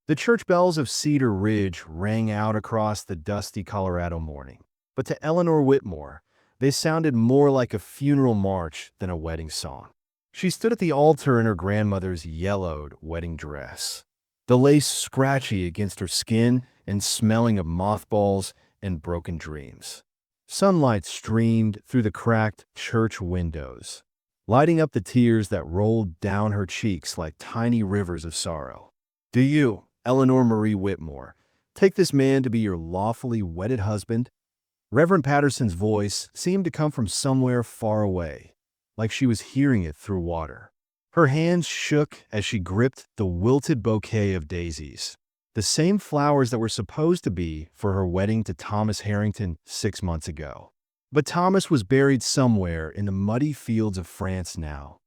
The church bells of Cedar Ridge rang out across the dusty Colorado morning, but to Eleanor Whitmore, they sounded more like a funeral march than a wedding song. She stood at the altar in her grandmother's yellowed wedding dress, the lace scratchy against her skin and smelling of mothballs and broken dreams. Sunlight streamed through the cracked church windows, lighting up the tears that rolled down her cheeks like tiny rivers of sorrow. Do you, Eleanor Marie Whitmore, take this man to be your lawfully wedded husband? Reverend Patterson's voice seemed to come from somewhere far away, like she was hearing it through water. Her hands shook as she gripped the wilted bouquet of daisies, the same flowers that were supposed to be for her wedding to Thomas Harrington 6 months ago. But Thomas was buried somewhere in the muddy fields of France now,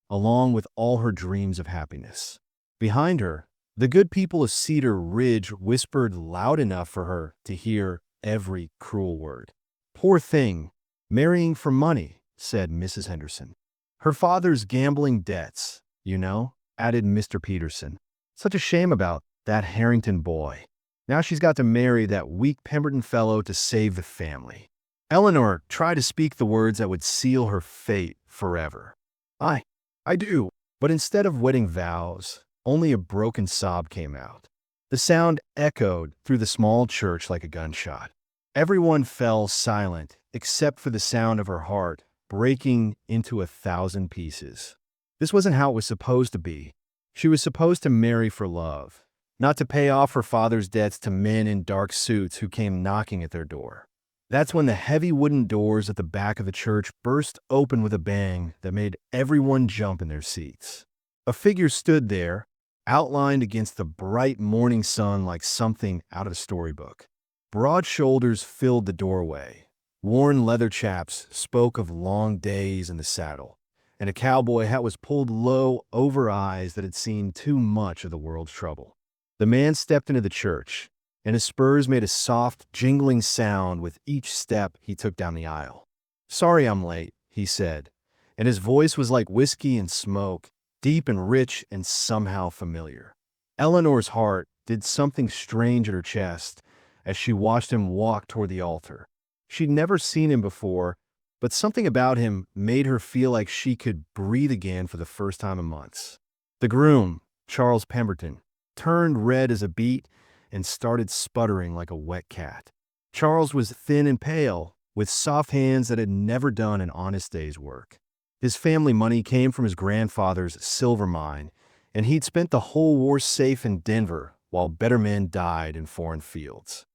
along with all her dreams of happiness. Behind her, the good people of Cedar Ridge whispered loud enough for her to hear every cruel word. "Poor thing, marrying for money," said Mrs. Henderson. "Her father's gambling debts, you know," added Mr. Peterson. "Such a shame about that Harrington boy. Now she's got to marry that weak Pemberton fellow to save the family." Eleanor tried to speak the words that would seal her fate forever. I, I do." But instead of wedding vows, only a broken sob came out. The sound echoed through the small church like a gunshot. Everyone fell silent except for the sound of her heart breaking into 1,000 pieces. This wasn't how it was supposed to be. She was supposed to marry for love, not to pay off her father's debts to men in dark suits who came knocking at their door. That's when the heavy wooden doors at the back of the church burst open with a bang that made everyone jump in their seats. A figure stood there, outlined against the bright morning sun like something out of a storybook. Broad shoulders filled the doorway. Worn leather chaps spoke of long days in the saddle, and a cowboy hat was pulled low over eyes that had seen too much of the world's trouble. The man stepped into the church, and his spurs made a soft, jingling sound with each step he took down the aisle. "Sorry I'm late," he said, and his voice was like whiskey and smoke, deep and rich and somehow familiar. Eleanor's heart did something strange at her chest as she watched him walk toward the altar. She'd never seen him before, but something about him made her feel like she could breathe again for the first time in months. The groom, Charles Pemberton, turned red as a beet and started sputtering like a wet cat. Charles was thin and pale, with soft hands that had never done an honest day's work. His family money came from his grandfather's silver mine, and he'd spent the whole war safe in Denver while better men died in foreign fields.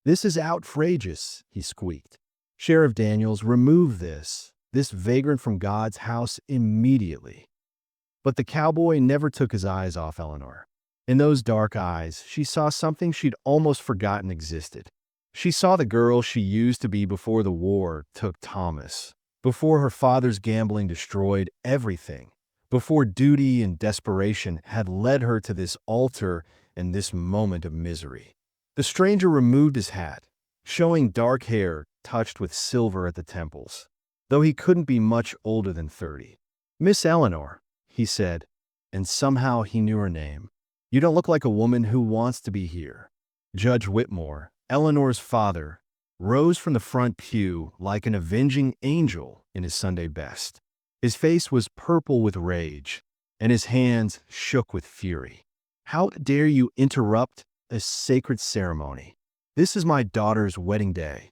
"This is outrageous," he squeaked. "Sheriff Daniels, remove this vagrant from God's house immediately." But the cowboy never took his eyes off Eleanor. In those dark eyes, she saw something she'd almost forgotten existed. She saw the girl she used to be before the war took Thomas, before her father's gambling destroyed everything, before duty and desperation had led her to this altar and this moment of misery. The stranger removed his hat, showing dark hair touched with silver at the temples, though he couldn't be much older than 30. "Miss Eleanor," he said, and somehow he knew her name. "You don't look like a woman who wants to be here." Judge Whitmore, Eleanor's father, rose from the front pew like an avenging angel in his Sunday best. His face was purple with rage, and his hands shook with fury. "How dare you interrupt a sacred ceremony? This is my daughter's wedding day."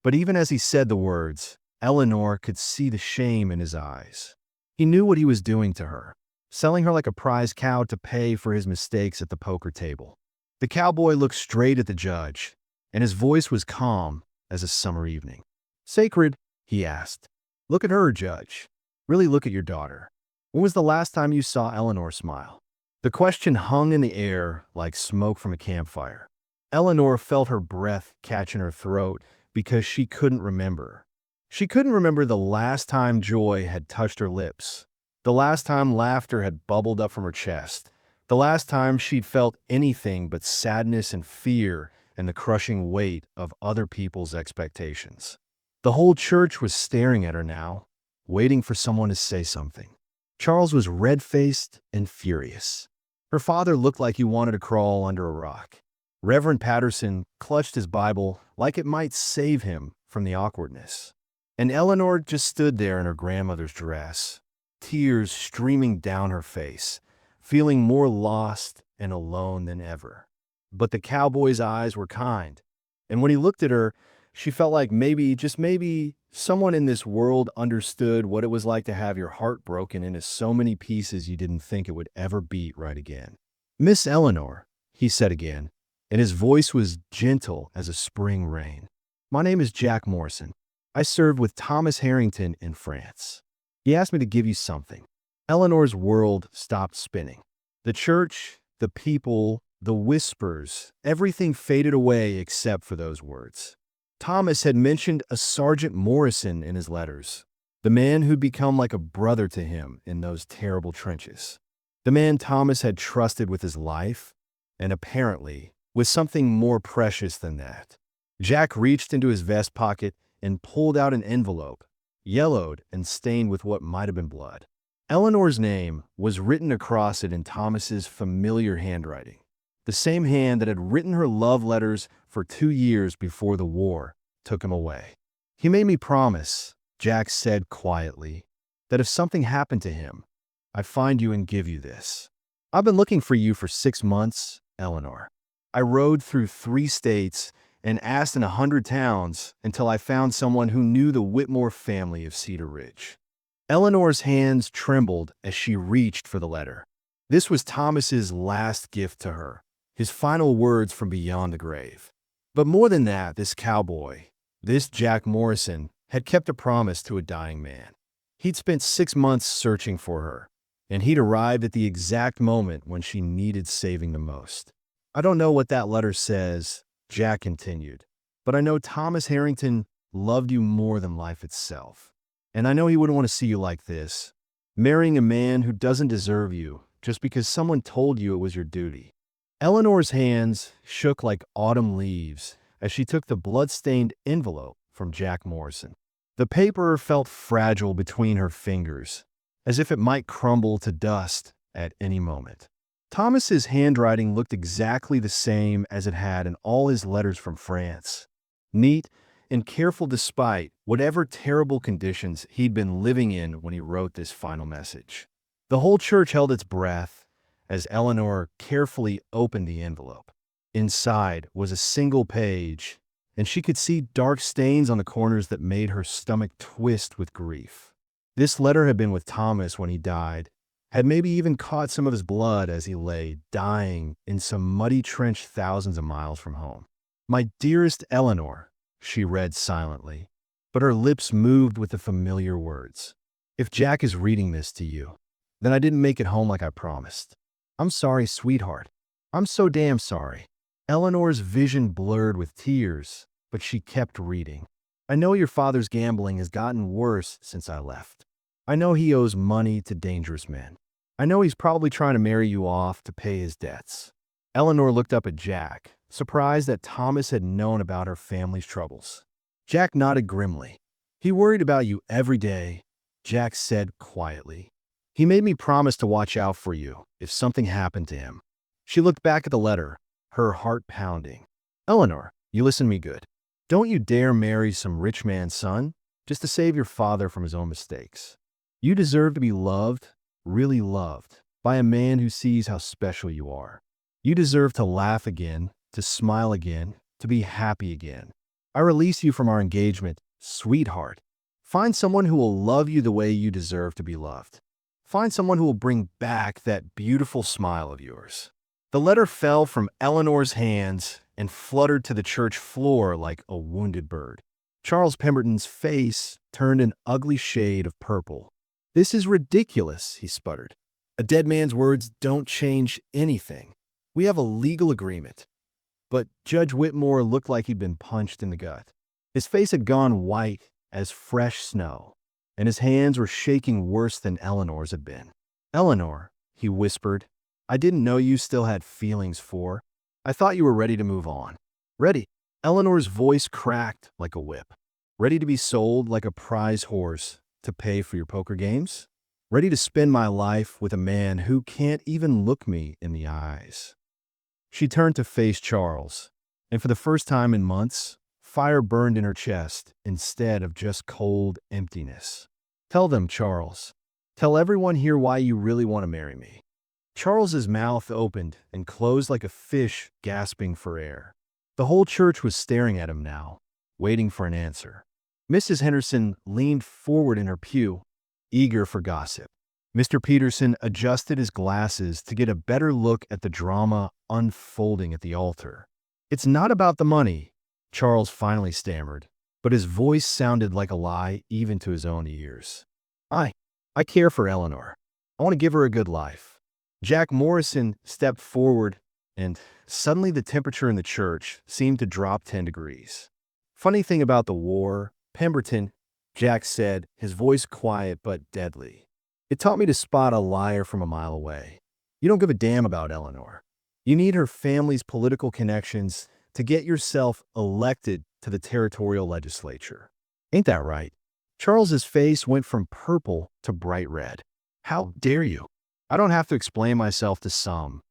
But even as he said the words, Eleanor could see the shame in his eyes. He knew what he was doing to her, selling her like a prize cow to pay for his mistakes at the poker table. The cowboy looked straight at the judge, and his voice was calm as a summer evening. "Sacred?" he asked. "Look at her, Judge. Really look at your daughter. When was the last time you saw Eleanor smile?" The question hung in the air like smoke from a campfire. Eleanor felt her breath catch in her throat because she couldn't remember. She couldn't remember the last time joy had touched her lips, the last time laughter had bubbled up from her chest, the last time she'd felt anything but sadness and fear and the crushing weight of other people's expectations. The whole church was staring at her now, waiting for someone to say something. Charles was red-faced and furious. Her father looked like he wanted to crawl under a rock. Reverend Patterson clutched his Bible like it might save him from the awkwardness. And Eleanor just stood there in her grandmother's dress, tears streaming down her face, feeling more lost and alone than ever. But the cowboy's eyes were kind, and when he looked at her, she felt like maybe, just maybe, someone in this world understood what it was like to have your heart broken into so many pieces you didn't think it would ever beat right again. "Miss Eleanor," he said again, and his voice was gentle as a spring rain. "My name is Jack Morrison. I served with Thomas Harrington in France. He asked me to give you something." Eleanor's world stopped spinning. The church, the people, the whispers, everything faded away except for those words. Thomas had mentioned a Sergeant Morrison in his letters, the man who'd become like a brother to him in those terrible trenches. The man Thomas had trusted with his life, and apparently with something more precious than that. Jack reached into his vest pocket and pulled out an envelope, yellowed and stained with what might have been blood. Eleanor's name was written across it in Thomas's familiar handwriting, the same hand that had written her love letters for 2 years before the war took him away. "He made me promise," Jack said quietly, "that if something happened to him, I'd find you and give you this. I've been looking for you for 6 months, Eleanor. I rode through 3 states and asked in 100 towns until I found someone who knew the Whitmore family of Cedar Ridge." Eleanor's hands trembled as she reached for the letter. This was Thomas's last gift to her, his final words from beyond the grave. But more than that, this cowboy, this Jack Morrison, had kept a promise to a dying man. He'd spent 6 months searching for her, and he'd arrived at the exact moment when she needed saving the most. "I don't know what that letter says," Jack continued, "but I know Thomas Harrington loved you more than life itself. And I know he wouldn't want to see you like this, marrying a man who doesn't deserve you just because someone told you it was your duty." Eleanor's hands shook like autumn leaves as she took the blood-stained envelope from Jack Morrison. The paper felt fragile between her fingers, as if it might crumble to dust at any moment. Thomas's handwriting looked exactly the same as it had in all his letters from France, neat and careful despite whatever terrible conditions he'd been living in when he wrote this final message. The whole church held its breath as Eleanor carefully opened the envelope. Inside was a single page, and she could see dark stains on the corners that made her stomach twist with grief. This letter had been with Thomas when he died, had maybe even caught some of his blood as he lay dying in some muddy trench thousands of miles from home. "My dearest Eleanor," she read silently, but her lips moved with the familiar words. "If Jack is reading this to you, then I didn't make it home like I promised. I'm sorry, sweetheart. I'm so damn sorry." Eleanor's vision blurred with tears, but she kept reading. "I know your father's gambling has gotten worse since I left. I know he owes money to dangerous men. I know he's probably trying to marry you off to pay his debts." Eleanor looked up at Jack, surprised that Thomas had known about her family's troubles. Jack nodded grimly. "He worried about you every day," Jack said quietly. "He made me promise to watch out for you if something happened to him." She looked back at the letter, her heart pounding. "Eleanor, you listen to me good. Don't you dare marry some rich man's son just to save your father from his own mistakes. You deserve to be loved, really loved, by a man who sees how special you are. You deserve to laugh again, to smile again, to be happy again. I release you from our engagement, sweetheart. Find someone who will love you the way you deserve to be loved. Find someone who will bring back that beautiful smile of yours." The letter fell from Eleanor's hands and fluttered to the church floor like a wounded bird. Charles Pemberton's face turned an ugly shade of purple. "This is ridiculous," he sputtered. "A dead man's words don't change anything. We have a legal agreement." But Judge Whitmore looked like he'd been punched in the gut. His face had gone white as fresh snow, and his hands were shaking worse than Eleanor's had been. "Eleanor," he whispered, "I didn't know you still had feelings for. I thought you were ready to move on." "Ready?" Eleanor's voice cracked like a whip. "Ready to be sold like a prize horse to pay for your poker games? ready to spend my life with a man who can't even look me in the eyes. She turned to face Charles, and for the first time in months, fire burned in her chest instead of just cold emptiness. Tell them, Charles. Tell everyone here why you really want to marry me. Charles's mouth opened and closed like a fish gasping for air. The whole church was staring at him now, waiting for an answer. Mrs. Henderson leaned forward in her pew, eager for gossip. Mr. Peterson adjusted his glasses to get a better look at the drama unfolding at the altar. "It's not about the money," Charles finally stammered, but his voice sounded like a lie even to his own ears. I care for Eleanor. I want to give her a good life." Jack Morrison stepped forward, and suddenly the temperature in the church seemed to drop 10 degrees. "Funny thing about the war, Pemberton," Jack said, his voice quiet but deadly. "It taught me to spot a liar from a mile away. You don't give a damn about Eleanor. You need her family's political connections to get yourself elected to the territorial legislature. Ain't that right?" Charles's face went from purple to bright red. "How dare you? I don't have to explain myself to some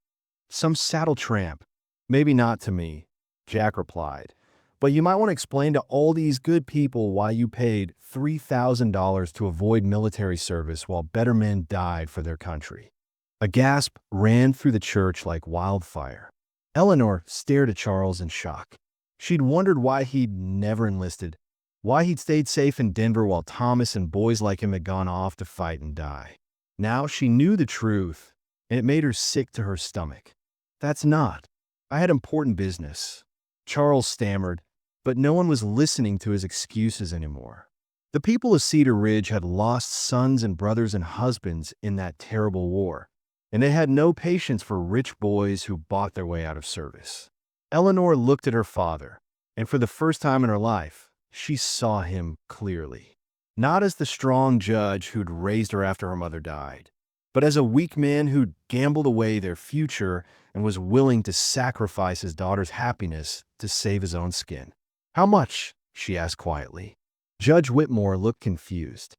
saddle tramp." "Maybe not to me," Jack replied. "But you might want to explain to all these good people why you paid $3,000 to avoid military service while better men died for their country." A gasp ran through the church like wildfire. Eleanor stared at Charles in shock. She'd wondered why he'd never enlisted, why he'd stayed safe in Denver while Thomas and boys like him had gone off to fight and die. Now she knew the truth, and it made her sick to her stomach. "That's not. I had important business," Charles stammered, but no one was listening to his excuses anymore. The people of Cedar Ridge had lost sons and brothers and husbands in that terrible war, and they had no patience for rich boys who bought their way out of service. Eleanor looked at her father, and for the first time in her life, she saw him clearly. Not as the strong judge who'd raised her after her mother died, but as a weak man who'd gambled away their future and was willing to sacrifice his daughter's happiness to save his own skin. "How much?" she asked quietly. Judge Whitmore looked confused.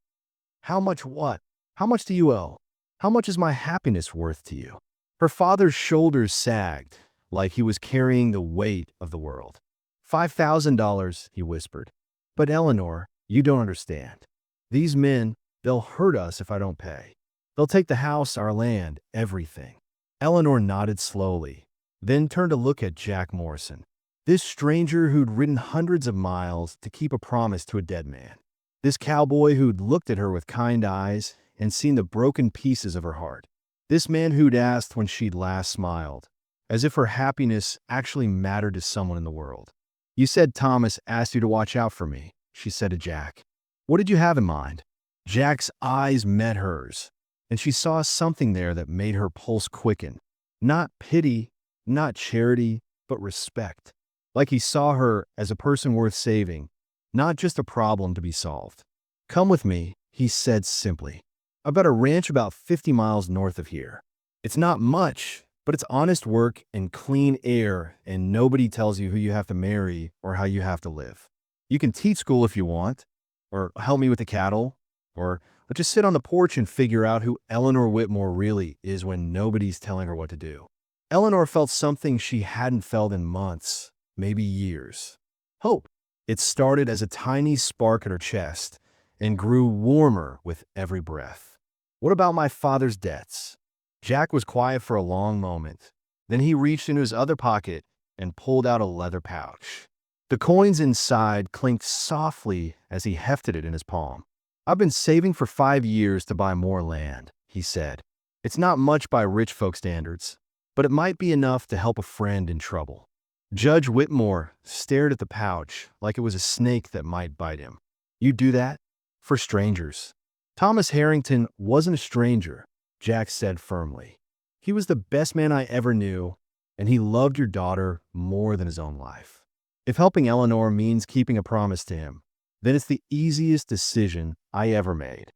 "How much what? How much do you owe? How much is my happiness worth to you?" Her father's shoulders sagged, like he was carrying the weight of the world. $5,000, he whispered. "But Eleanor, you don't understand. These men, they'll hurt us if I don't pay. They'll take the house, our land, everything." Eleanor nodded slowly, then turned to look at Jack Morrison, this stranger who'd ridden hundreds of miles to keep a promise to a dead man. This cowboy who'd looked at her with kind eyes and seen the broken pieces of her heart. This man who'd asked when she'd last smiled, as if her happiness actually mattered to someone in the world. "You said Thomas asked you to watch out for me," she said to Jack. "What did you have in mind?" Jack's eyes met hers, and she saw something there that made her pulse quicken. Not pity, not charity, but respect. Like he saw her as a person worth saving, not just a problem to be solved. "Come with me," he said simply. "I've got a ranch about 50 miles north of here. It's not much, but it's honest work and clean air, and nobody tells you who you have to marry or how you have to live. You can teach school if you want, or help me with the cattle, or just sit on the porch and figure out who Eleanor Whitmore really is when nobody's telling her what to do." Eleanor felt something she hadn't felt in months, maybe years. Hope. It started as a tiny spark at her chest and grew warmer with every breath. "What about my father's debts?" Jack was quiet for a long moment. Then he reached into his other pocket and pulled out a leather pouch. The coins inside clinked softly as he hefted it in his palm. "I've been saving for 5 years to buy more land," he said. "It's not much by rich folk standards, but it might be enough to help a friend in trouble." Judge Whitmore stared at the pouch like it was a snake that might bite him. "You do that? For strangers?" "Thomas Harrington wasn't a stranger," Jack said firmly. "He was the best man I ever knew, and he loved your daughter more than his own life. If helping Eleanor means keeping a promise to him, then it's the easiest decision I ever made."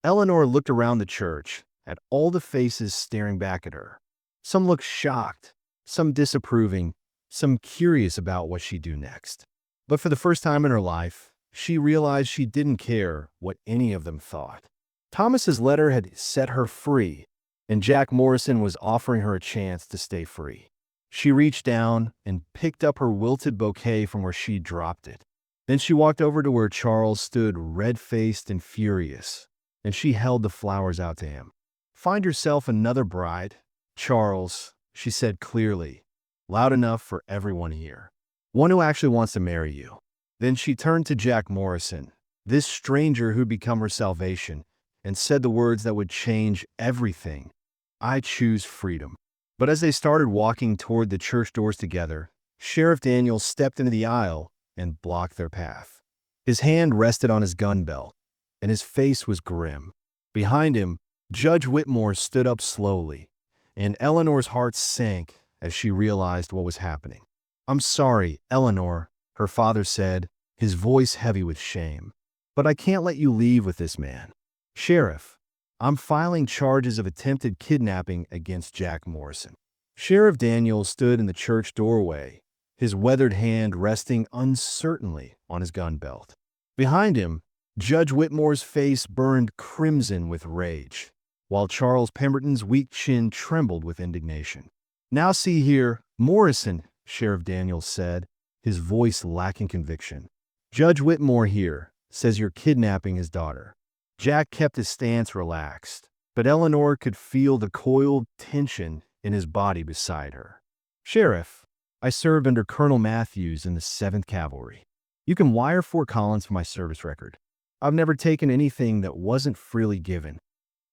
Eleanor looked around the church at all the faces staring back at her. Some looked shocked, some disapproving, some curious about what she'd do next. But for the first time in her life, she realized she didn't care what any of them thought. Thomas's letter had set her free, and Jack Morrison was offering her a chance to stay free. She reached down and picked up her wilted bouquet from where she dropped it. Then she walked over to where Charles stood red-faced and furious, and she held the flowers out to him. "Find yourself another bride, Charles," she said clearly, loud enough for everyone to hear. "One who actually wants to marry you." Then she turned to Jack Morrison, this stranger who'd become her salvation, and said the words that would change everything. "I choose freedom." But as they started walking toward the church doors together, Sheriff Daniels stepped into the aisle and blocked their path. His hand rested on his gun belt, and his face was grim. Behind him, Judge Whitmore stood up slowly, and Eleanor's heart sank as she realized what was happening. "I'm sorry, Eleanor," her father said, his voice heavy with shame, "but I can't let you leave with this man." "Sheriff, I'm filing charges of attempted kidnapping against Jack Morrison." Sheriff Daniels stood in the church doorway, his weathered hand resting uncertainly on his gun belt. Behind him, Judge Whitmore's face burned crimson with rage, while Charles Pemberton's weak chin trembled with indignation. "Now see here, Morrison," Sheriff Daniels said, his voice lacking conviction. "Judge Whitmore here says you're kidnapping his daughter." Jack kept his stance relaxed, but Eleanor could feel the coiled tension in his body beside her. "Sheriff, I served under Colonel Matthews in the 7th Cavalry. You can wire Fort Collins for my service record. I've never taken anything that wasn't freely given."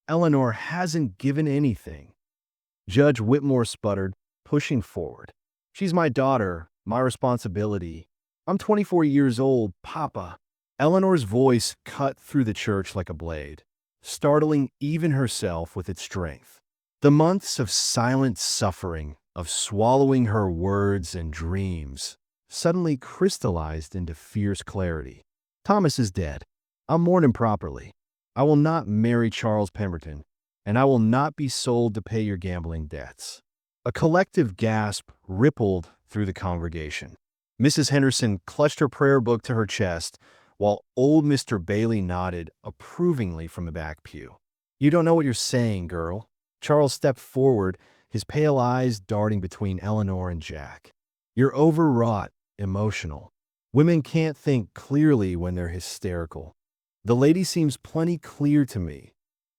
"Eleanor hasn't given anything," Judge Whitmore sputtered, pushing forward. "She's my daughter, my responsibility. I'm 24 years old, Papa." Eleanor's voice cut through the church like a blade, startling even herself with its strength. The months of silent suffering, of swallowing her words and dreams, suddenly crystallized into fierce clarity. "Thomas is dead. I'll mourn him properly. I will not marry Charles Pemberton, and I will not be sold to pay your gambling debts." A collective gasp rippled through the congregation. Mrs. Henderson clutched her prayer book to her chest, while old Mr. Bailey nodded approvingly from the back pew. "You don't know what you're saying, girl." Charles stepped forward, his pale eyes darting between Eleanor and Jack. "You're overwrought, emotional. Women can't think clearly when they're hysterical. The lady seems plenty clear to me."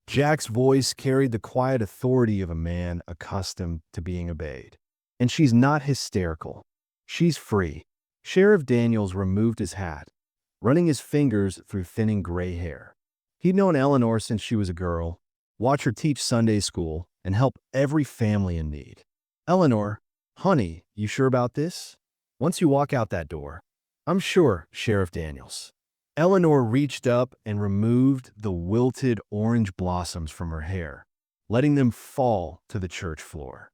Jack's voice carried the quiet authority of a man accustomed to being obeyed. "And she's not hysterical. She's free." Sheriff Daniels removed his hat, running his fingers through thinning gray hair. He'd known Eleanor since she was a girl, watched her teach Sunday school, and help every family in need. "Eleanor, honey, you sure about this? Once you walk out that door." "I'm sure, Sheriff Daniels." Eleanor reached up and removed the wilted orange blossoms from her hair, letting them fall to the church floor.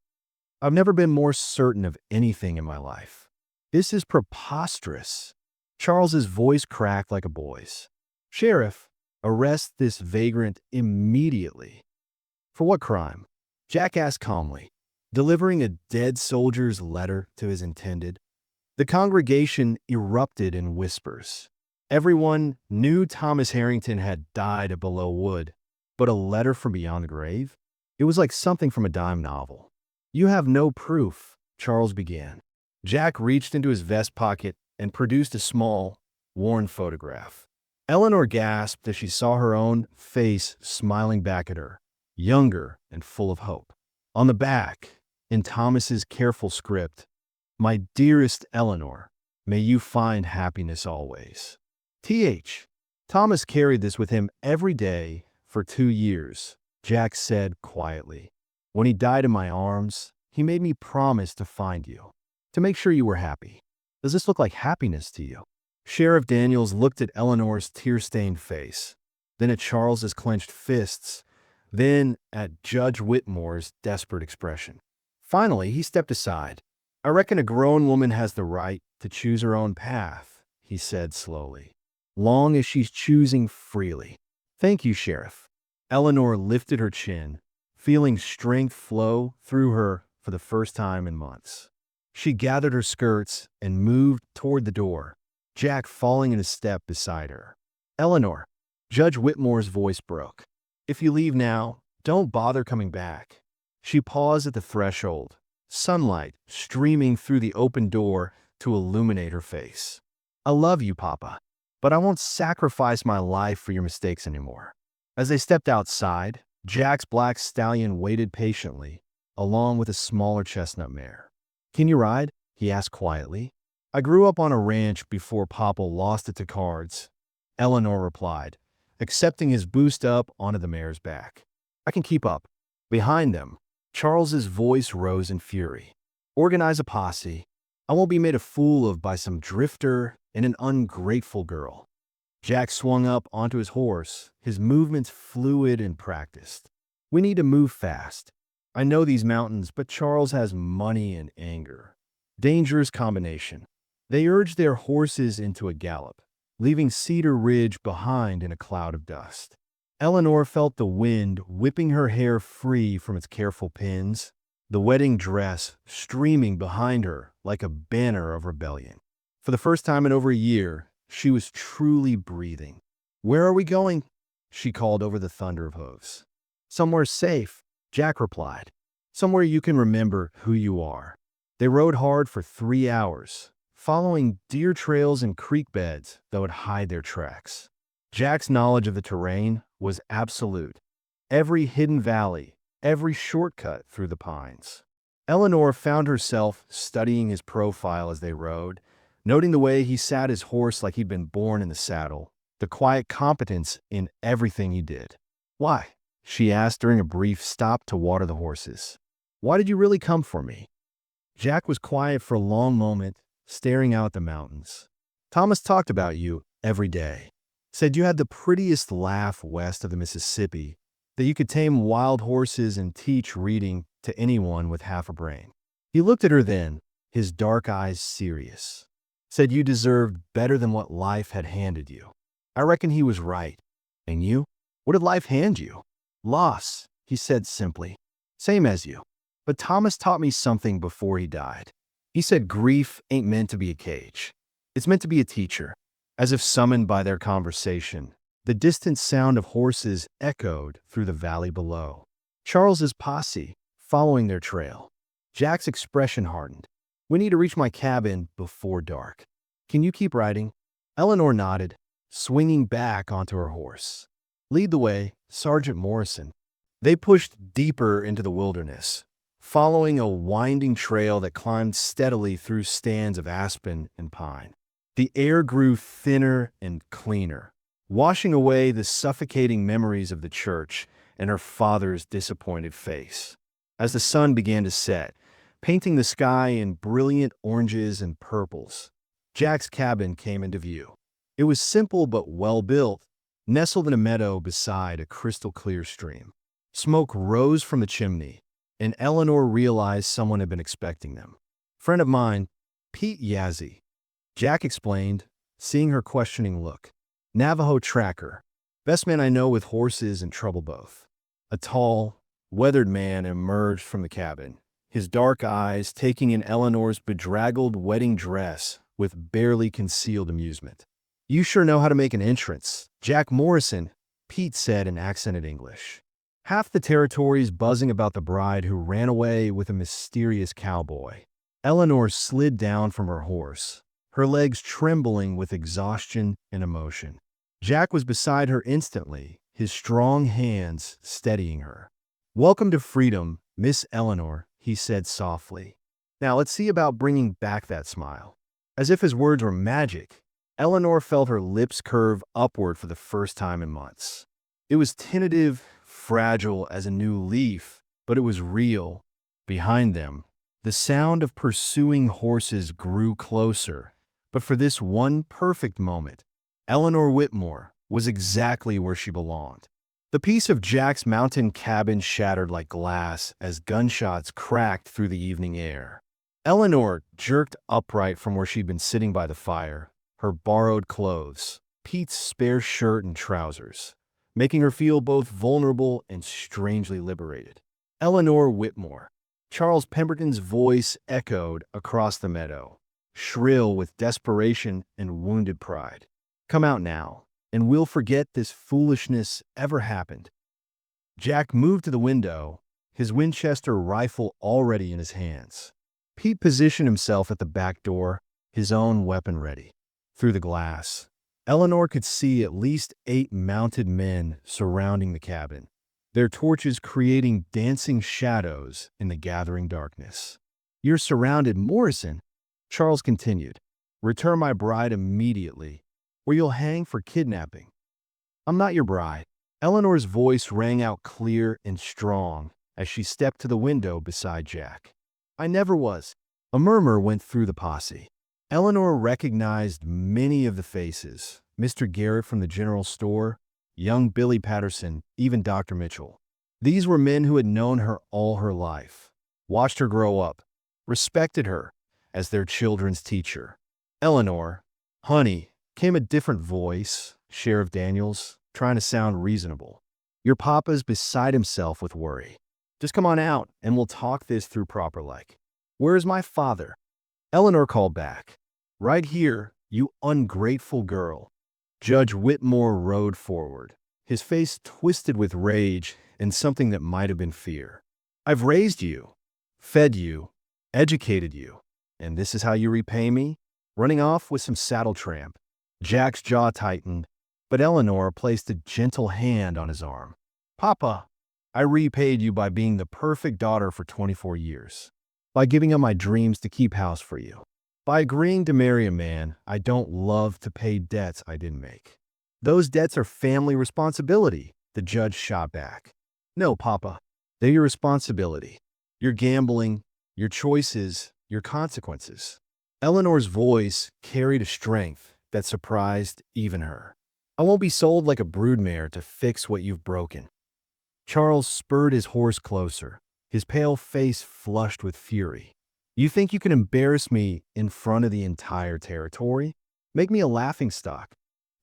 "I've never been more certain of anything in my life. This is preposterous." Charles's voice cracked like a boy's. "Sheriff, arrest this vagrant immediately." "For what crime?" Jack asked calmly, delivering a dead soldier's letter to his intended. The congregation erupted in whispers. Everyone knew Thomas Harrington had died at Below Wood, but a letter from beyond the grave? It was like something from a dime novel. "You have no proof," Charles began. Jack reached into his vest pocket and produced a small, worn photograph. Eleanor gasped as she saw her own face smiling back at her, younger and full of hope. On the back, in Thomas's careful script, "My dearest Eleanor, may you find happiness always." Thomas carried this with him every day for 2 years, Jack said quietly. "When he died in my arms, he made me promise to find you, to make sure you were happy. Does this look like happiness to you?" Sheriff Daniels looked at Eleanor's tear-stained face, then at Charles's clenched fists, then at Judge Whitmore's desperate expression. Finally, he stepped aside. "I reckon a grown woman has the right to choose her own path," he said slowly, "long as she's choosing freely." "Thank you, Sheriff." Eleanor lifted her chin, feeling strength flow through her for the first time in months. She gathered her skirts and moved toward the door, Jack falling in a step beside her. "Eleanor," Judge Whitmore's voice broke. If you leave now, don't bother coming back." She paused at the threshold, sunlight streaming through the open door to illuminate her face. "I love you, Papa, but I won't sacrifice my life for your mistakes anymore." As they stepped outside, Jack's black stallion waited patiently, along with a smaller chestnut mare. "Can you ride?" he asked quietly. "I grew up on a ranch before Papa lost it to cards," Eleanor replied, accepting his boost up onto the mare's back. "I can keep up." Behind them, Charles's voice rose in fury. "Organize a posse. I won't be made a fool of by some drifter and an ungrateful girl." Jack swung up onto his horse, his movements fluid and practiced. "We need to move fast. I know these mountains, but Charles has money and anger. Dangerous combination." They urged their horses into a gallop, leaving Cedar Ridge behind in a cloud of dust. Eleanor felt the wind whipping her hair free from its careful pins, the wedding dress streaming behind her like a banner of rebellion. For the first time in over a year, she was truly breathing. "Where are we going?" she called over the thunder of hooves. "Somewhere safe," Jack replied. "Somewhere you can remember who you are." They rode hard for 3 hours, following deer trails and creek beds that would hide their tracks. Jack's knowledge of the terrain was absolute. Every hidden valley, every shortcut through the pines. Eleanor found herself studying his profile as they rode, noting the way he sat his horse like he'd been born in the saddle, the quiet competence in everything he did. "Why?" she asked during a brief stop to water the horses. "Why did you really come for me?" Jack was quiet for a long moment, staring out at the mountains. "Thomas talked about you every day. Said you had the prettiest laugh west of the Mississippi, that you could tame wild horses and teach reading to anyone with half a brain." He looked at her then, his dark eyes serious. "Said you deserved better than what life had handed you." I reckon he was right. "And you? What did life hand you?" "Loss," he said simply. "Same as you. But Thomas taught me something before he died. He said grief ain't meant to be a cage. It's meant to be a teacher." As if summoned by their conversation, the distant sound of horses echoed through the valley below. Charles's posse, following their trail. Jack's expression hardened. "We need to reach my cabin before dark. Can you keep riding?" Eleanor nodded, swinging back onto her horse. "Lead the way, Sergeant Morrison." They pushed deeper into the wilderness, following a winding trail that climbed steadily through stands of aspen and pine. The air grew thinner and cleaner, washing away the suffocating memories of the church and her father's disappointed face. As the sun began to set, painting the sky in brilliant oranges and purples, Jack's cabin came into view. It was simple but well-built, nestled in a meadow beside a crystal-clear stream. Smoke rose from the chimney, and Eleanor realized someone had been expecting them. "Friend of mine, Pete Yazzie," Jack explained, seeing her questioning look. "Navajo tracker. Best man I know with horses and trouble both." A tall, weathered man emerged from the cabin, his dark eyes taking in Eleanor's bedraggled wedding dress with barely concealed amusement. "You sure know how to make an entrance." "Jack Morrison," Pete said in accented English. Half the territory's buzzing about the bride who ran away with a mysterious cowboy. Eleanor slid down from her horse, her legs trembling with exhaustion and emotion. Jack was beside her instantly, his strong hands steadying her. "Welcome to freedom, Miss Eleanor," he said softly. "Now let's see about bringing back that smile." As if his words were magic, Eleanor felt her lips curve upward for the first time in months. It was tentative, fragile as a new leaf, but it was real. Behind them, the sound of pursuing horses grew closer, but for this one perfect moment, Eleanor Whitmore was exactly where she belonged. The piece of Jack's mountain cabin shattered like glass as gunshots cracked through the evening air. Eleanor jerked upright from where she'd been sitting by the fire, her borrowed clothes, Pete's spare shirt and trousers, making her feel both vulnerable and strangely liberated. "Eleanor Whitmore." Charles Pemberton's voice echoed across the meadow, shrill with desperation and wounded pride. "Come out now, and we'll forget this foolishness ever happened." Jack moved to the window, his Winchester rifle already in his hands. Pete positioned himself at the back door, his own weapon ready. Through the glass, Eleanor could see at least 8 mounted men surrounding the cabin, their torches creating dancing shadows in the gathering darkness. "You're surrounded, Morrison," Charles continued. "Return my bride immediately, or you'll hang for kidnapping." "I'm not your bride." Eleanor's voice rang out clear and strong as she stepped to the window beside Jack. "I never was." A murmur went through the posse. Eleanor recognized many of the faces: Mr. Garrett from the general store, young Billy Patterson, even Dr. Mitchell. These were men who had known her all her life, watched her grow up, respected her as their children's teacher. "Eleanor, honey," came a different voice, Sheriff Daniels, trying to sound reasonable. "Your papa's beside himself with worry. Just come on out and we'll talk this through proper like." "Where is my father?" Eleanor called back. "Right here, you ungrateful girl." Judge Whitmore rode forward, his face twisted with rage and something that might have been fear. "I've raised you, fed you, educated you, and this is how you repay me? Running off with some saddle tramp." Jack's jaw tightened, but Eleanor placed a gentle hand on his arm. "Papa, I repaid you by being the perfect daughter for 24 years, by giving up my dreams to keep house for you, by agreeing to marry a man I don't love to pay debts I didn't make. Those debts are family responsibility," the judge shot back. "No, Papa, they're your responsibility. Your gambling, your choices, your consequences." Eleanor's voice carried a strength that surprised even her. "I won't be sold like a broodmare to fix what you've broken." Charles spurred his horse closer, his pale face flushed with fury. "You think you can embarrass me in front of the entire territory? Make me a laughingstock?"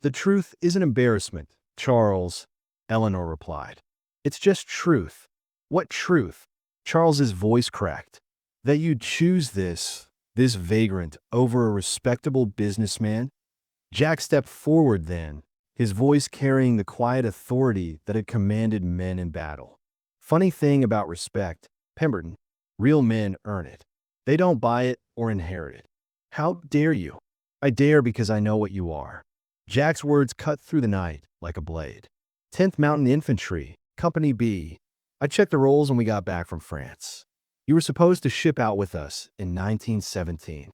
"The truth isn't embarrassment, Charles," Eleanor replied. "It's just truth." "What truth?" Charles's voice cracked. "That you'd choose this vagrant over a respectable businessman?" Jack stepped forward then, his voice carrying the quiet authority that had commanded men in battle. "Funny thing about respect, Pemberton, real men earn it. They don't buy it or inherit it." "How dare you?" "I dare because I know what you are." Jack's words cut through the night like a blade. "10th Mountain Infantry, Company B. I checked the rolls when we got back from France. You were supposed to ship out with us in 1917.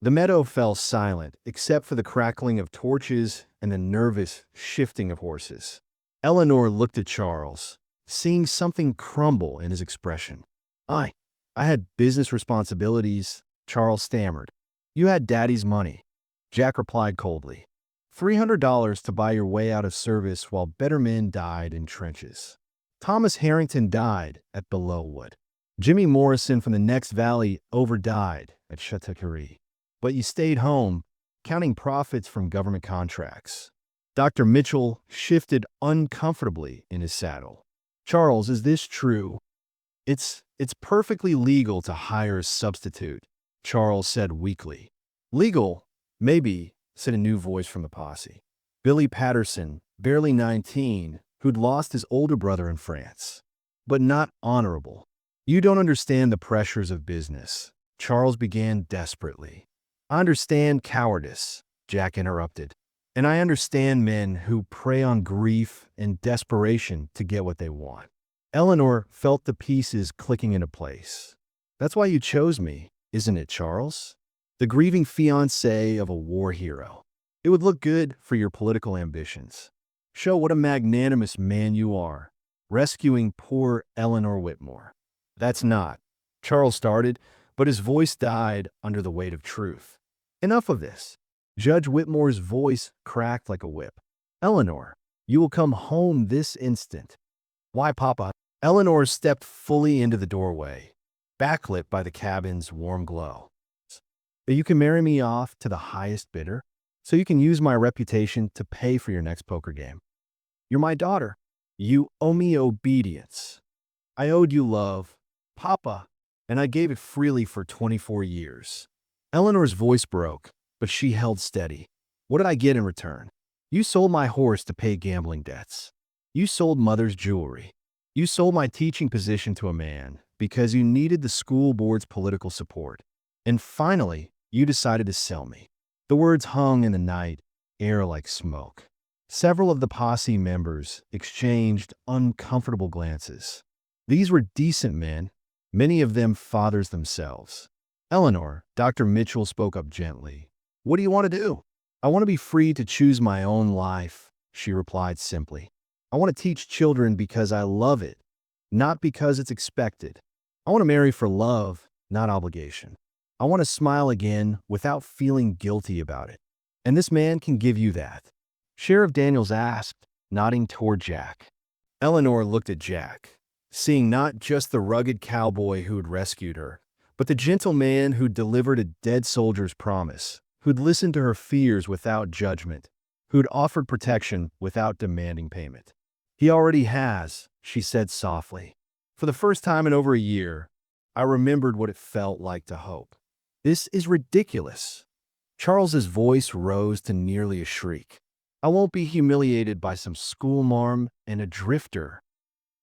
The meadow fell silent except for the crackling of torches and the nervous shifting of horses. Eleanor looked at Charles, seeing something crumble in his expression. I had business responsibilities," Charles stammered. "You had Daddy's money," Jack replied coldly. $300 to buy your way out of service while better men died in trenches. Thomas Harrington died at Belleauwood. Jimmy Morrison from the next valley overdied at Chateauguay. But you stayed home, counting profits from government contracts. Dr. Mitchell shifted uncomfortably in his saddle. "Charles, is this true?" It's perfectly legal to hire a substitute," Charles said weakly. "Legal? Maybe," said a new voice from the posse. Billy Patterson, barely 19, who'd lost his older brother in France. "But not honorable." "You don't understand the pressures of business," Charles began desperately. "I understand cowardice," Jack interrupted. "And I understand men who prey on grief and desperation to get what they want." Eleanor felt the pieces clicking into place. "That's why you chose me, isn't it, Charles? The grieving fiancé of a war hero. It would look good for your political ambitions. Show what a magnanimous man you are, rescuing poor Eleanor Whitmore." "That's not," Charles started, but his voice died under the weight of truth. "Enough of this." Judge Whitmore's voice cracked like a whip. "Eleanor, you will come home this instant." "Why, Papa?" Eleanor stepped fully into the doorway, backlit by the cabin's warm glow. "But you can marry me off to the highest bidder, so you can use my reputation to pay for your next poker game. You're my daughter. You owe me obedience. I owed you love, Papa, and I gave it freely for 24 years. Eleanor's voice broke, but she held steady. "What did I get in return? You sold my horse to pay gambling debts. You sold Mother's jewelry. You sold my teaching position to a man because you needed the school board's political support. And finally, you decided to sell me. The words hung in the night, air like smoke. Several of the posse members exchanged uncomfortable glances. These were decent men, many of them fathers themselves. Eleanor, Dr. Mitchell spoke up gently. What do you want to do? I want to be free to choose my own life, she replied simply. I want to teach children because I love it, not because it's expected. I want to marry for love, not obligation. I want to smile again without feeling guilty about it. And this man can give you that. Sheriff Daniels asked, nodding toward Jack. Eleanor looked at Jack, seeing not just the rugged cowboy who had rescued her, but the gentle man who'd delivered a dead soldier's promise, who'd listened to her fears without judgment, who'd offered protection without demanding payment. He already has, she said softly. For the first time in over a year, I remembered what it felt like to hope. This is ridiculous. Charles's voice rose to nearly a shriek. I won't be humiliated by some schoolmarm and a drifter.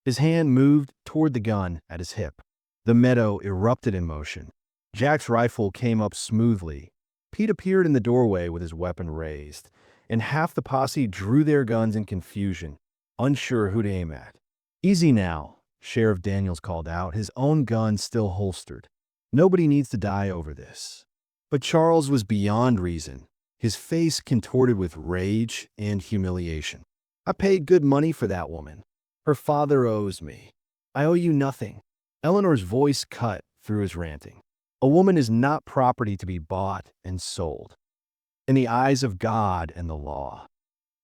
His hand moved toward the gun at his hip. The meadow erupted in motion. Jack's rifle came up smoothly. Pete appeared in the doorway with his weapon raised, and half the posse drew their guns in confusion, unsure who to aim at. Easy now, Sheriff Daniels called out, his own gun still holstered. Nobody needs to die over this. But Charles was beyond reason, his face contorted with rage and humiliation. I paid good money for that woman. Her father owes me. I owe you nothing. Eleanor's voice cut through his ranting. A woman is not property to be bought and sold. In the eyes of God and the law.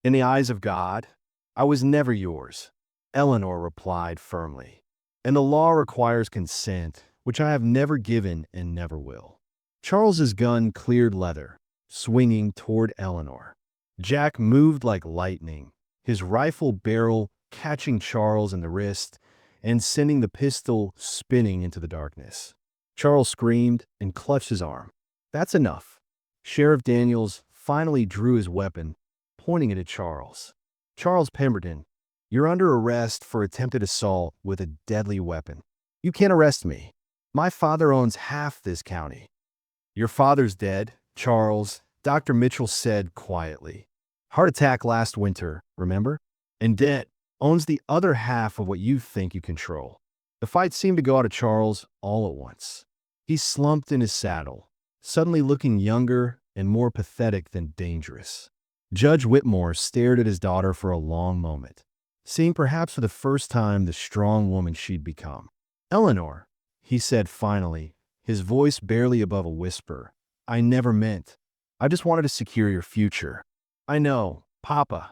In the eyes of God, I was never yours, Eleanor replied firmly. And the law requires consent, which I have never given and never will. Charles's gun cleared leather, swinging toward Eleanor. Jack moved like lightning, his rifle barrel catching Charles in the wrist and sending the pistol spinning into the darkness. Charles screamed and clutched his arm. That's enough. Sheriff Daniels finally drew his weapon, pointing it at Charles. Charles Pemberton, you're under arrest for attempted assault with a deadly weapon. You can't arrest me. My father owns half this county. Your father's dead, Charles, Dr. Mitchell said quietly. Heart attack last winter, remember? And debt owns the other half of what you think you control. The fight seemed to go out of Charles all at once. He slumped in his saddle, suddenly looking younger and more pathetic than dangerous. Judge Whitmore stared at his daughter for a long moment, seeing perhaps for the first time the strong woman she'd become. Eleanor, he said finally, his voice barely above a whisper, I never meant. I just wanted to secure your future. I know, Papa,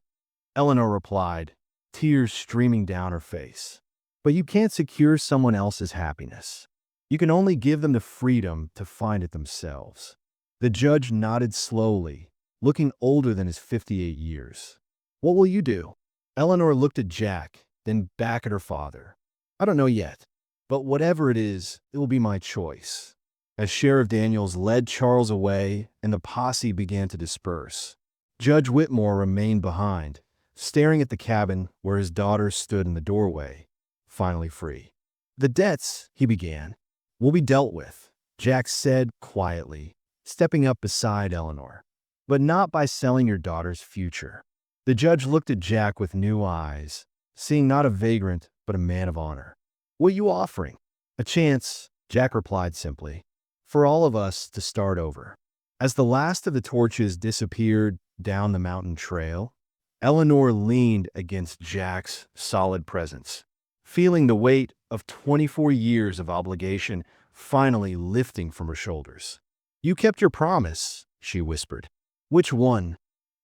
Eleanor replied, tears streaming down her face. But you can't secure someone else's happiness. You can only give them the freedom to find it themselves. The judge nodded slowly, looking older than his 58 years. What will you do? Eleanor looked at Jack, then back at her father. I don't know yet, but whatever it is, it will be my choice. As Sheriff Daniels led Charles away and the posse began to disperse, Judge Whitmore remained behind, staring at the cabin where his daughter stood in the doorway, finally free. The debts, he began, will be dealt with, Jack said quietly, stepping up beside Eleanor. But not by selling your daughter's future. The judge looked at Jack with new eyes, seeing not a vagrant, but a man of honor. What are you offering? A chance, Jack replied simply, for all of us to start over. As the last of the torches disappeared down the mountain trail, Eleanor leaned against Jack's solid presence, feeling the weight of 24 years of obligation finally lifting from her shoulders. You kept your promise, she whispered. Which one?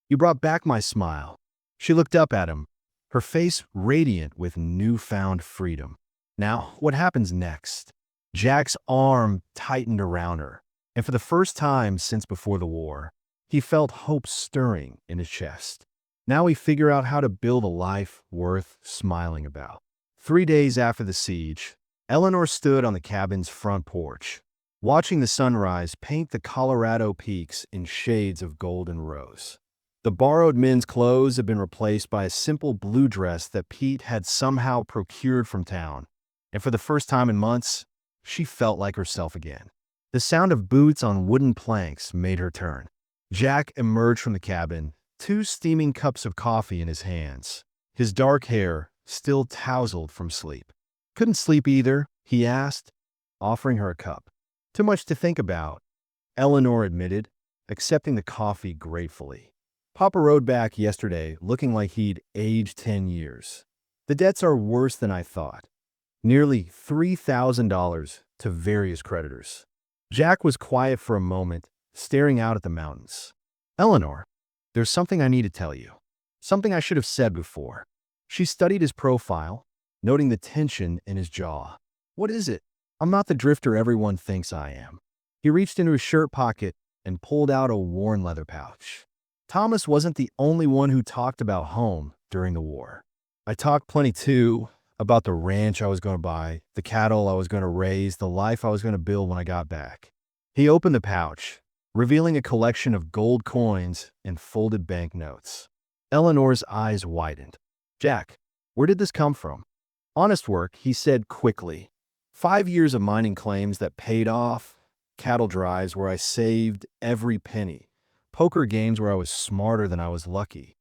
You brought back my smile. She looked up at him, her face radiant with newfound freedom. Now, what happens next? Jack's arm tightened around her, and for the first time since before the war, he felt hope stirring in his chest. Now he figured out how to build a life worth smiling about. 3 days after the siege, Eleanor stood on the cabin's front porch, watching the sunrise paint the Colorado peaks in shades of golden rose. The borrowed men's clothes had been replaced by a simple blue dress that Pete had somehow procured from town, and for the first time in months, she felt like herself again. The sound of boots on wooden planks made her turn. Jack emerged from the cabin, two steaming cups of coffee in his hands, his dark hair still tousled from sleep. "Couldn't sleep either?" he asked, offering her a cup. "Too much to think about," Eleanor admitted, accepting the coffee gratefully. "Papa rode back yesterday looking like he'd aged 10 years. The debts are worse than I thought. Nearly $3,000 to various creditors." Jack was quiet for a moment, staring out at the mountains. "Eleanor, there's something I need to tell you. Something I should have said before." She studied his profile, noting the tension in his jaw. "What is it?" "I'm not the drifter everyone thinks I am." He reached into his shirt pocket and pulled out a worn leather pouch. "Thomas wasn't the only one who talked about home during the war. I talked plenty too, about the ranch I was going to buy, the cattle I was going to raise, the life I was going to build when I got back." He opened the pouch, revealing a collection of gold coins and folded banknotes. Eleanor's eyes widened. "Jack, where did this come from?" "Honest work," he said quickly. 5 years of mining claims that paid off, cattle drives where I saved every penny, poker games where I was smarter than I was lucky."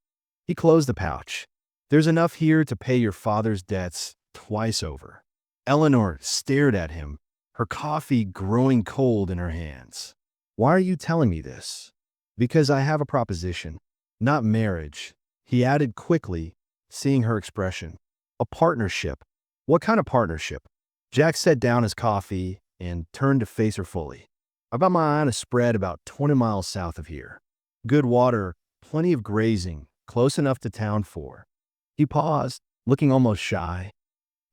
He closed the pouch. "There's enough here to pay your father's debts twice over." Eleanor stared at him, her coffee growing cold in her hands. "Why are you telling me this?" "Because I have a proposition. Not marriage," he added quickly, seeing her expression. "A partnership." "What kind of partnership?" Jack set down his coffee and turned to face her fully. "I bought my eye on a spread about 20 miles south of here. Good water, plenty of grazing, close enough to town for." He paused, looking almost shy.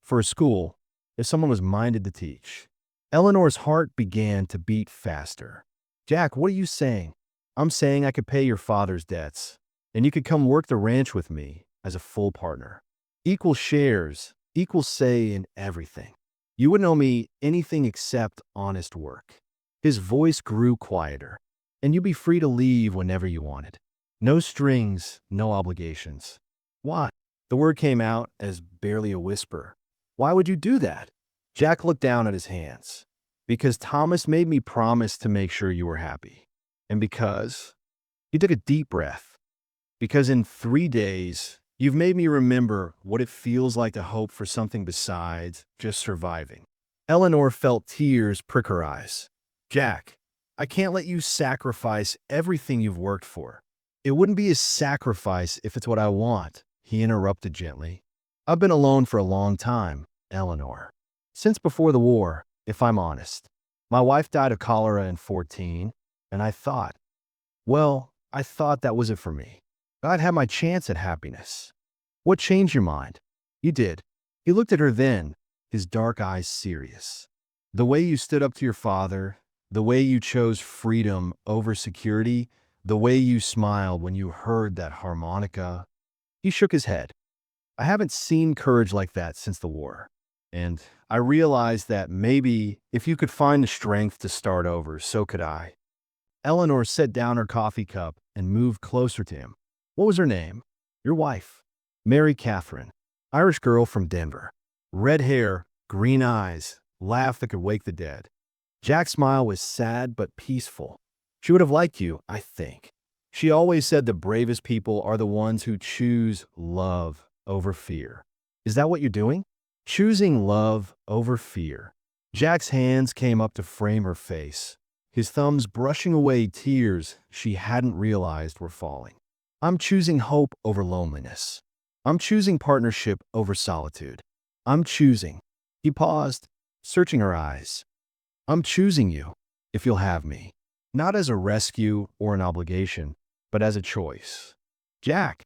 "For a school, if someone was minded to teach." Eleanor's heart began to beat faster. "Jack, what are you saying?" "I'm saying I could pay your father's debts, and you could come work the ranch with me as a full partner. Equal shares, equal say in everything. You wouldn't owe me anything except honest work." His voice grew quieter. "And you'd be free to leave whenever you wanted. No strings, no obligations." "Why?" The word came out as barely a whisper. "Why would you do that?" Jack looked down at his hands. "Because Thomas made me promise to make sure you were happy. And because—" he took a deep breath. "Because in 3 days, you've made me remember what it feels like to hope for something besides just surviving." Eleanor felt tears prick her eyes. "Jack, I can't let you sacrifice everything you've worked for." "It wouldn't be a sacrifice if it's what I want," he interrupted gently. "I've been alone for a long time, Eleanor. Since before the war, if I'm honest. My wife died of cholera in 14, and I thought that was it for me. I'd had my chance at happiness." "What changed your mind?" "You did." He looked at her then, his dark eyes serious. "The way you stood up to your father, the way you chose freedom over security, the way you smiled when you heard that harmonica." He shook his head. "I haven't seen courage like that since the war. And I realized that maybe if you could find the strength to start over, so could I." Eleanor set down her coffee cup and moved closer to him. "What was her name?" "Your wife." "Mary Catherine. Irish girl from Denver. Red hair, green eyes, laugh that could wake the dead." Jack's smile was sad but peaceful. "She would have liked you, I think. She always said the bravest people are the ones who choose love over fear." "Is that what you're doing?" "Choosing love over fear." Jack's hands came up to frame her face, his thumbs brushing away tears she hadn't realized were falling. "I'm choosing hope over loneliness. I'm choosing partnership over solitude. I'm choosing—" He paused, searching her eyes. "I'm choosing you, if you'll have me. Not as a rescue or an obligation, but as a choice." "Jack,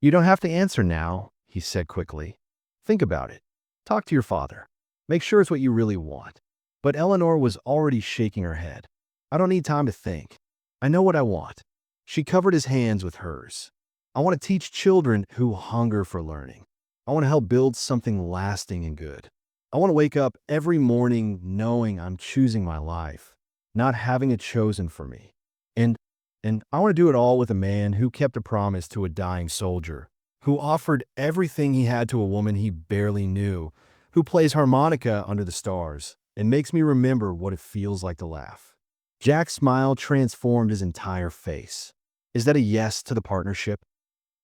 you don't have to answer now," he said quickly. "Think about it. Talk to your father. Make sure it's what you really want." But Eleanor was already shaking her head. "I don't need time to think. I know what I want." She covered his hands with hers. "I want to teach children who hunger for learning. I want to help build something lasting and good. I want to wake up every morning knowing I'm choosing my life, not having it chosen for me. And And I want to do it all with a man who kept a promise to a dying soldier, who offered everything he had to a woman he barely knew, who plays harmonica under the stars, and makes me remember what it feels like to laugh." Jack's smile transformed his entire face. "Is that a yes to the partnership?"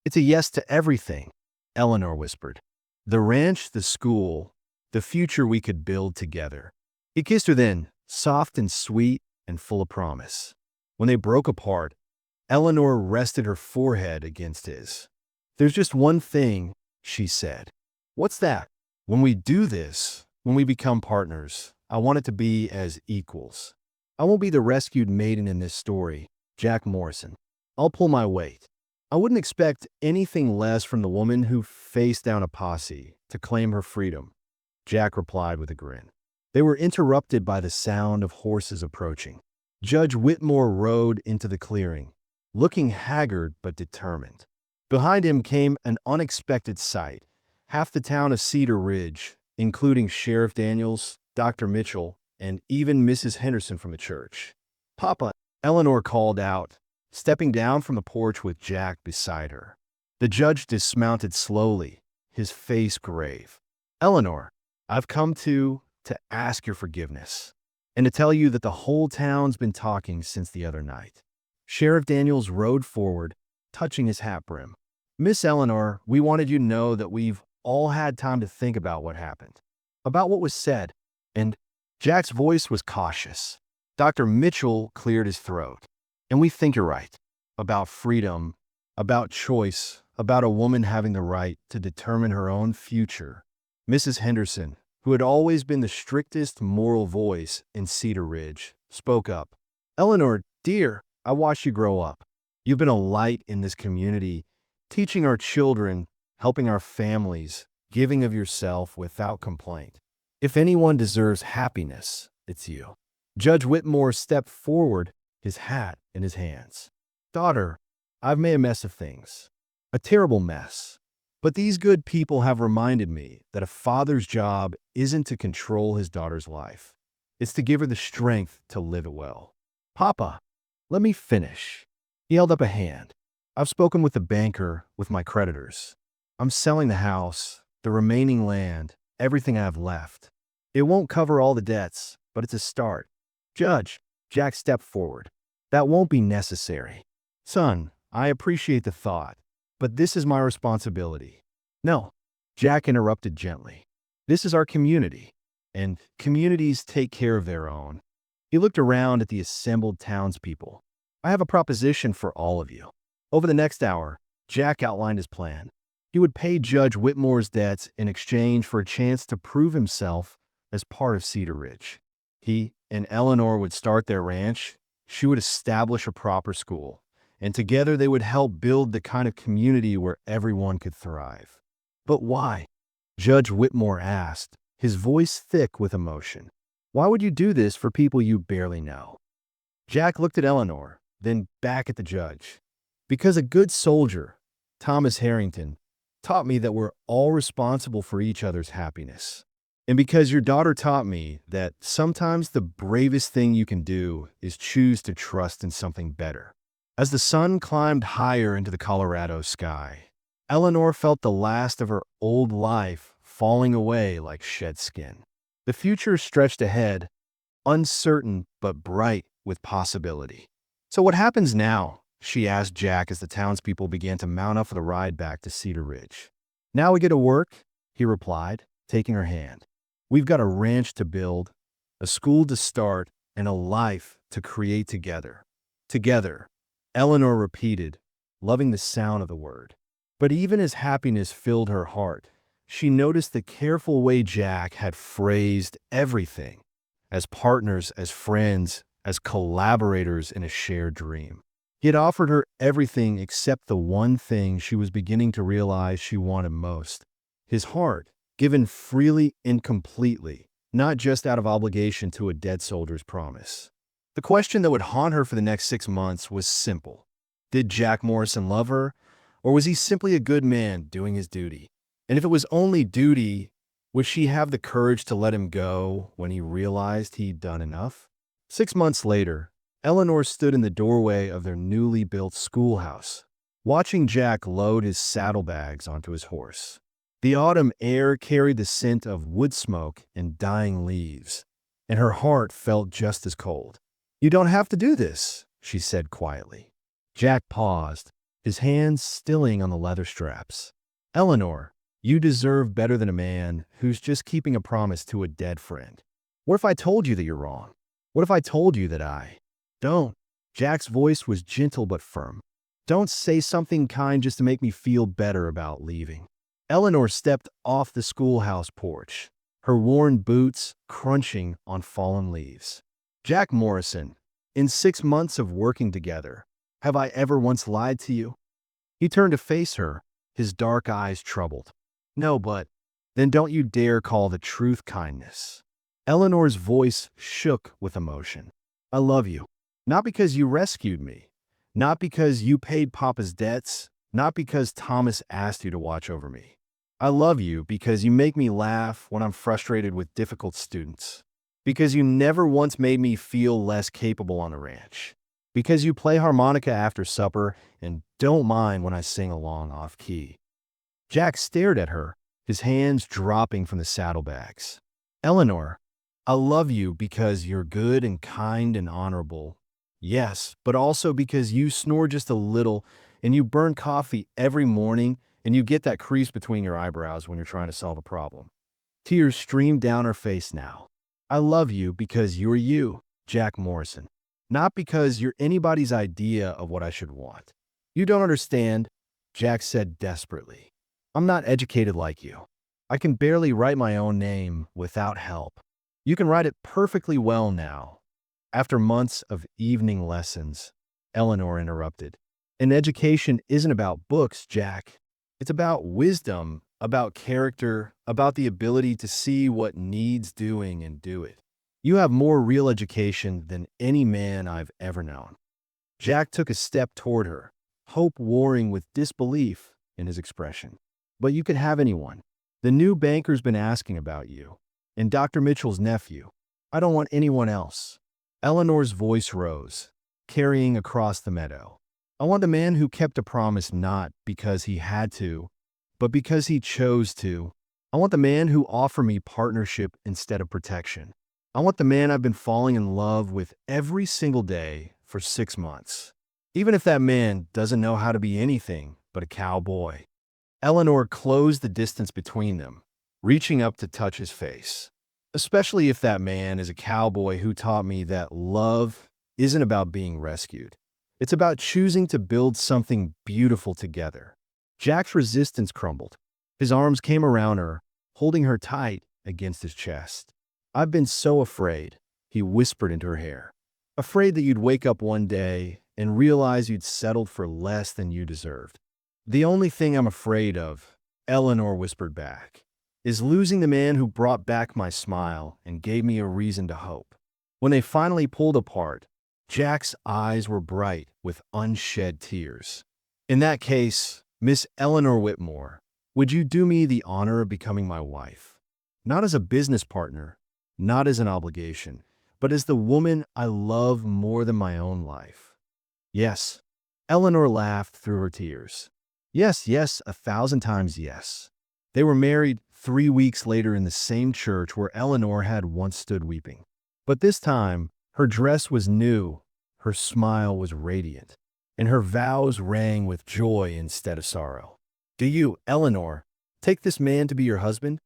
"It's a yes to everything," Eleanor whispered. "The ranch, the school, the future we could build together." He kissed her then, soft and sweet and full of promise. When they broke apart, Eleanor rested her forehead against his. "There's just one thing," she said. "What's that?" "When we do this, when we become partners, I want it to be as equals. I won't be the rescued maiden in this story, Jack Morrison. I'll pull my weight. I wouldn't expect anything less from the woman who faced down a posse to claim her freedom," Jack replied with a grin. They were interrupted by the sound of horses approaching. Judge Whitmore rode into the clearing, looking haggard but determined. Behind him came an unexpected sight. Half the town of Cedar Ridge, including Sheriff Daniels, Dr. Mitchell, and even Mrs. Henderson from the church. "Papa," Eleanor called out, stepping down from the porch with Jack beside her. The judge dismounted slowly, his face grave. "Eleanor, I've come to ask your forgiveness, and to tell you that the whole town's been talking since the other night." Sheriff Daniels rode forward, touching his hat brim. "Miss Eleanor, we wanted you to know that we've all had time to think about what happened, about what was said." And Jack's voice was cautious. Dr. Mitchell cleared his throat. "And we think you're right. About freedom, about choice, about a woman having the right to determine her own future." Mrs. Henderson, who had always been the strictest moral voice in Cedar Ridge, spoke up. "Eleanor, dear, I watched you grow up. You've been a light in this community, teaching our children, helping our families, giving of yourself without complaint. If anyone deserves happiness, it's you." Judge Whitmore stepped forward, his hat in his hands. "Daughter, I've made a mess of things. A terrible mess. But these good people have reminded me that a father's job isn't to control his daughter's life. It's to give her the strength to live it well. Papa, let me finish." He held up a hand. "I've spoken with the banker, with my creditors. I'm selling the house, the remaining land, everything I have left. It won't cover all the debts, but it's a start." "Judge," Jack stepped forward, "that won't be necessary. Son, I appreciate the thought, but this is my responsibility." "No," Jack interrupted gently. "This is our community, and communities take care of their own." He looked around at the assembled townspeople. "I have a proposition for all of you." Over the next hour, Jack outlined his plan. He would pay Judge Whitmore's debts in exchange for a chance to prove himself as part of Cedar Ridge. He and Eleanor would start their ranch. She would establish a proper school, and together they would help build the kind of community where everyone could thrive. "But why?" Judge Whitmore asked, his voice thick with emotion. "Why would you do this for people you barely know?" Jack looked at Eleanor, then back at the judge. "Because a good soldier, Thomas Harrington, taught me that we're all responsible for each other's happiness. And because your daughter taught me that sometimes the bravest thing you can do is choose to trust in something better." As the sun climbed higher into the Colorado sky, Eleanor felt the last of her old life falling away like shed skin. The future stretched ahead, uncertain but bright with possibility. "So what happens now?" she asked Jack as the townspeople began to mount up for the ride back to Cedar Ridge. "Now we get to work," he replied, taking her hand. "We've got a ranch to build, a school to start, and a life to create together." "Together," Eleanor repeated, loving the sound of the word. But even as happiness filled her heart, she noticed the careful way Jack had phrased everything: as partners, as friends, as collaborators in a shared dream. He had offered her everything except the one thing she was beginning to realize she wanted most: his heart, given freely and completely, not just out of obligation to a dead soldier's promise. The question that would haunt her for the next 6 months was simple. Did Jack Morrison love her, or was he simply a good man doing his duty? And if it was only duty, would she have the courage to let him go when he realized he'd done enough? 6 months later, Eleanor stood in the doorway of their newly built schoolhouse, watching Jack load his saddlebags onto his horse. The autumn air carried the scent of wood smoke and dying leaves, and her heart felt just as cold. "You don't have to do this," she said quietly. Jack paused, his hands stilling on the leather straps. "Eleanor, you deserve better than a man who's just keeping a promise to a dead friend. What if I told you that you're wrong? What if I told you that I—" "Don't." Jack's voice was gentle but firm. "Don't say something kind just to make me feel better about leaving." Eleanor stepped off the schoolhouse porch, her worn boots crunching on fallen leaves. "Jack Morrison, in 6 months of working together, have I ever once lied to you?" He turned to face her, his dark eyes troubled. "No, but—" "Then don't you dare call the truth kindness." Eleanor's voice shook with emotion. "I love you. Not because you rescued me. Not because you paid Papa's debts. Not because Thomas asked you to watch over me. I love you because you make me laugh when I'm frustrated with difficult students. Because you never once made me feel less capable on the ranch. Because you play harmonica after supper and don't mind when I sing along off-key." Jack stared at her, his hands dropping from the saddlebags. "Eleanor, I love you because you're good and kind and honorable. Yes, but also because you snore just a little and you burn coffee every morning and you get that crease between your eyebrows when you're trying to solve a problem." Tears streamed down her face now. "I love you because you're you, Jack Morrison. Not because you're anybody's idea of what I should want." "You don't understand," Jack said desperately. "I'm not educated like you. I can barely write my own name without help. You can write it perfectly well now." After months of evening lessons, Eleanor interrupted. "An education isn't about books, Jack. It's about wisdom, about character, about the ability to see what needs doing and do it. You have more real education than any man I've ever known." Jack took a step toward her, hope warring with disbelief in his expression. "But you could have anyone. The new banker's been asking about you, and Dr. Mitchell's nephew. I don't want anyone else." Eleanor's voice rose, carrying across the meadow. "I want the man who kept a promise not because he had to, but because he chose to. I want the man who offered me partnership instead of protection. I want the man I've been falling in love with every single day for 6 months. Even if that man doesn't know how to be anything but a cowboy." Eleanor closed the distance between them, reaching up to touch his face. "Especially if that man is a cowboy who taught me that love isn't about being rescued. It's about choosing to build something beautiful together." Jack's resistance crumbled. His arms came around her, holding her tight against his chest. "I've been so afraid," he whispered into her hair. "Afraid that you'd wake up one day and realize you'd settled for less than you deserved." "The only thing I'm afraid of," Eleanor whispered back, "is losing the man who brought back my smile and gave me a reason to hope." When they finally pulled apart, Jack's eyes were bright with unshed tears. "In that case, Miss Eleanor Whitmore, would you do me the honor of becoming my wife? Not as a business partner, not as an obligation, but as the woman I love more than my own life." "Yes." Eleanor laughed through her tears. "Yes, yes, 1,000 times yes." They were married 3 weeks later in the same church where Eleanor had once stood weeping. But this time, her dress was new, her smile was radiant, and her vows rang with joy instead of sorrow. "Do you, Eleanor, take this man to be your husband?"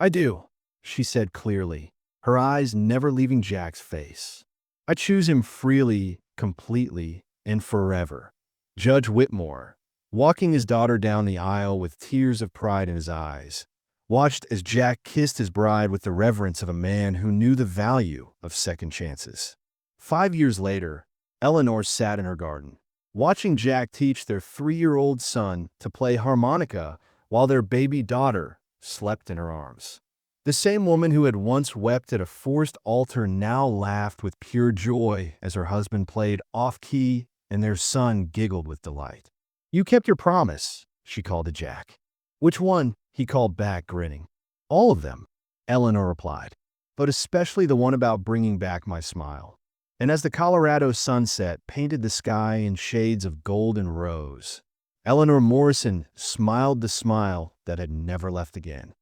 "I do," she said clearly, her eyes never leaving Jack's face. "I choose him freely, completely, and forever." Judge Whitmore, walking his daughter down the aisle with tears of pride in his eyes, watched as Jack kissed his bride with the reverence of a man who knew the value of second chances. 5 years later, Eleanor sat in her garden, watching Jack teach their 3-year-old son to play harmonica while their baby daughter slept in her arms. The same woman who had once wept at a forced altar now laughed with pure joy as her husband played off-key and their son giggled with delight. "You kept your promise," she called to Jack. "Which one?" he called back, grinning. "All of them," Eleanor replied, "but especially the one about bringing back my smile." And as the Colorado sunset painted the sky in shades of gold and rose, Eleanor Morrison smiled the smile that had never left again.